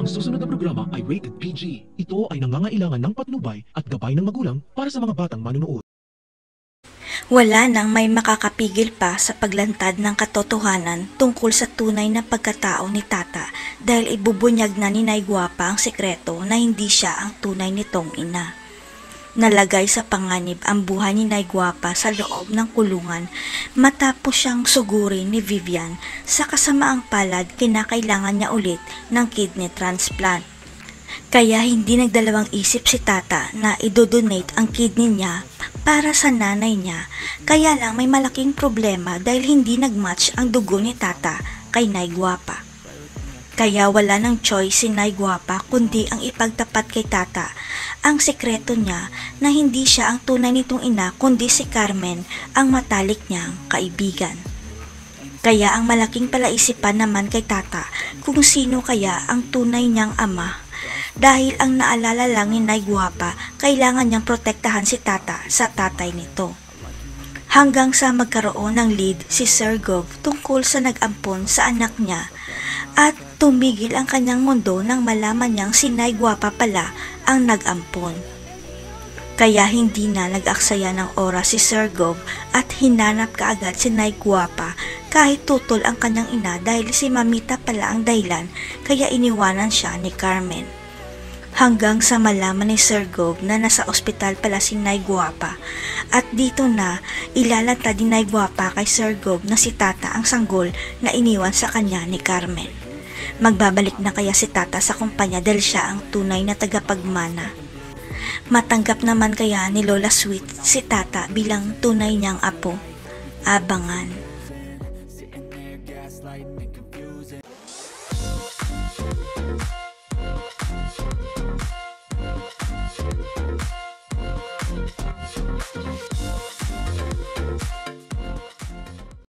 Ang susunod na programa ay rated PG. Ito ay nangangailangan ng patnubay at gabay ng magulang para sa mga batang manunood. Wala nang may makakapigil pa sa paglantad ng katotohanan tungkol sa tunay na pagkatao ni Tata dahil ibubunyag na ni Nay Guapa ang sekreto na hindi siya ang tunay nitong ina. Nalagay sa panganib ang buhay ni Nay Guapa sa loob ng kulungan matapos siyang sugurin ni Vivian sa kasamaang palad kinakailangan niya ulit ng kidney transplant. Kaya hindi nagdalawang isip si Tata na idodonate ang kidney niya para sa nanay niya, kaya lang may malaking problema dahil hindi nagmatch ang dugo ni Tata kay Nay Guapa. Kaya wala ng choice si Nay Guapa kundi ang ipagtapat kay Tata ang sekreto niya na hindi siya ang tunay nitong ina kundi si Carmen ang matalik niyang kaibigan. Kaya ang malaking palaisipan naman kay Tata kung sino kaya ang tunay niyang ama. Dahil ang naalala lang ni Nay Guapa, kailangan niyang protektahan si Tata sa tatay nito. Hanggang sa magkaroon ng lead si Sir Gov tungkol sa nag-ampon sa anak niya at tumigil ang kanyang mundo nang malaman niyang si Nay Guapa pala ang nag-ampon. Kaya hindi na nag-aksaya ng oras si Sir Gov at hinanap kaagad si Nay Guapa kahit tutol ang kanyang ina dahil si Mamita pala ang dahilan kaya iniwanan siya ni Carmen. Hanggang sa malaman ni Sir Gov na nasa ospital pala si Nay Guapa at dito na ilalantad ni Nay Guapa kay Sir Gov na si Tata ang sanggol na iniwan sa kanya ni Carmen. Magbabalik na kaya si Tata sa kumpanya dahil siya ang tunay na tagapagmana. Matanggap naman kaya ni Lola Sweet si Tata bilang tunay niyang apo. Abangan.